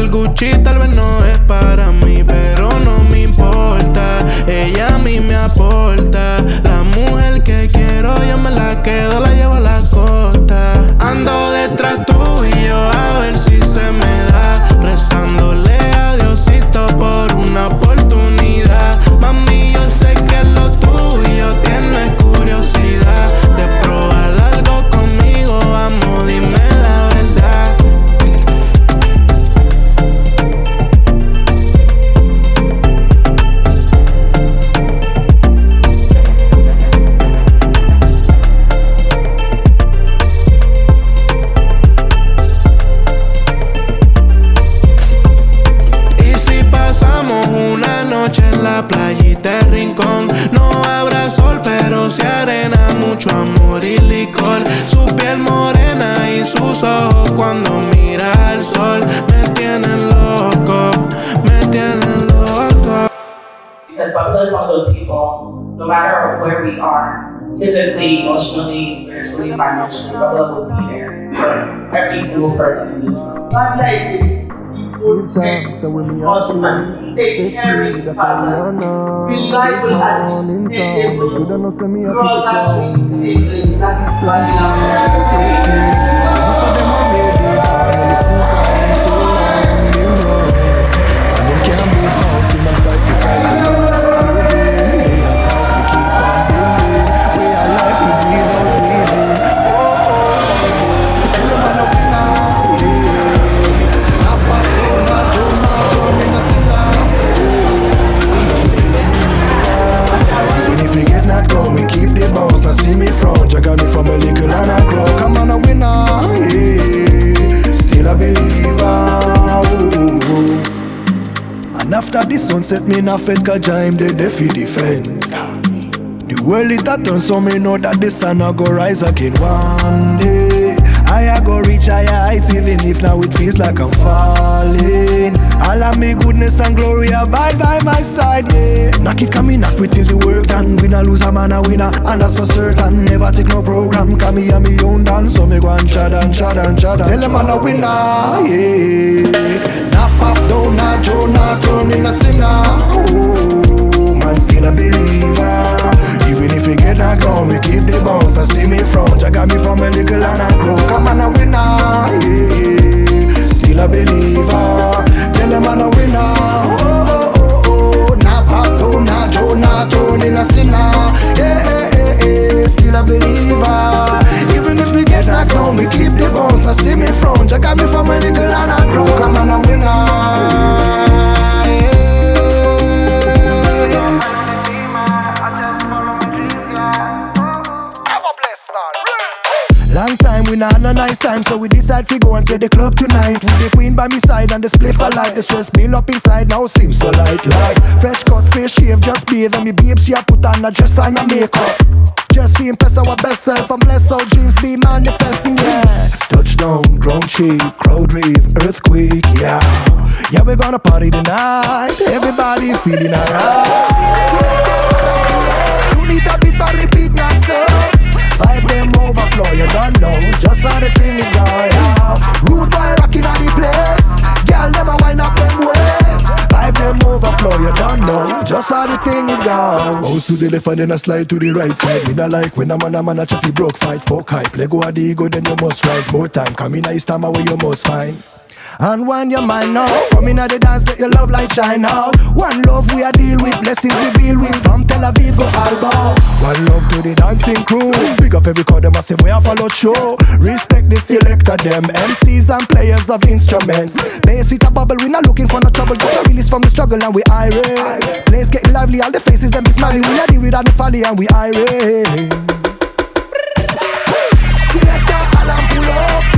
el Gucci tal vez no es para mí, pero no me importa. Ella a mí me aporta. La mujer que quiero yo me la quedo, la llevo a la costa. Ando detrás tuyo a ver si se me da, rezándole a Diosito por una oportunidad. Mami, yo sé que lo tuyo tienes curiosidad de probar algo conmigo, vamos, dime la verdad. Una noche en la playita de Rincón, no habrá sol pero sí arena, mucho amor y licor. Su piel morena y sus ojos cuando mira al sol me tienen loco, me tienen loco. Because Pablo is one of those people, no matter where we are, physically, emotionally, spiritually, financially, Pablo will be there for every single person in this room. God bless you. Husband, take caring father, reliable and dependable, brother, siblings, that is why we love you. Most of them are ready, but when the food comes so long, they run. And they can't be found, see man fight the fight, we don't live in. They are proud, we keep on building. We are life, we breathe out breathing. Tell them I'm a winner, yeah. Even if we get knocked down, we keep the bounce. Now see me front, you got me from a little and I grow. Come on, a winner, yeah. Still a believer. And after the sunset, me not fed, cause I'm the deaf defend. The world it a turn, so me know that the sun a go rise again one day. I go reach higher heights, even if now it feels like I'm falling. All of me goodness and glory abide by my side, yeah. Knock it, come me knock we till the work done. Win or lose, a man a winner, and that's for certain. Never take no program, cause me and me own dance. So me go and chad and chad and chad. Tell them I'm a winner, yeah. Not pop down, not Joe, not turn in a sinner. Oh, man still a believer. Even if we get knocked down, we keep the bounce. Now see me front, you got me from a little and I grow. Come on, a winner, yeah. Still a believer. Tell them I'm a winner. Oh, oh, oh, oh. Not pop down, not Joe, not Tony, in a sinner. Yeah, yeah, yeah, yeah. Still a believer. Even if we get knocked down, we keep the bounce. Now see me front, you got me from a little and I grow. Come on, a winner. Long time we not no nice time, so we decide to go and play the club tonight. With the queen by me side and the split for life. The stress build up inside now seems so light. Like fresh cut, fresh shave, just bathe. And me babe she a put on a dress and a makeup. Just be impress our best self and bless our dreams be manifesting, yeah. Touchdown, ground shake, crowd rave, earthquake, yeah. Yeah, we gonna party tonight. Everybody feeling alright. You need a beat but repeat non-stop. Vibe them overflow, you don't know just how the thing is going, yeah. Rude boy rocking on the place. Girl, them a wind up them waist. Vibe them overflow, you don't know just how the thing is going. Bounce to the left and then a slide to the right side. Me not like when a man a chuffy broke fight. Fuck hype, let go of the ego then you must rise. More time, come in a this time away you must find. And when your mind now, come in at the dance, let your love light shine out. One love we a deal with, blessings we deal with. From Tel Aviv go Alba. One love to the dancing crew. Big up every crowd, them a say we a follow show. Respect the selector, them MCs and players of instruments. Bass it a bubble, we not looking for no trouble. Just a release from the struggle and we irate. Place getting lively, all the faces them be smiling. We not deal with all the folly and we irate. Selector, alarm pull up.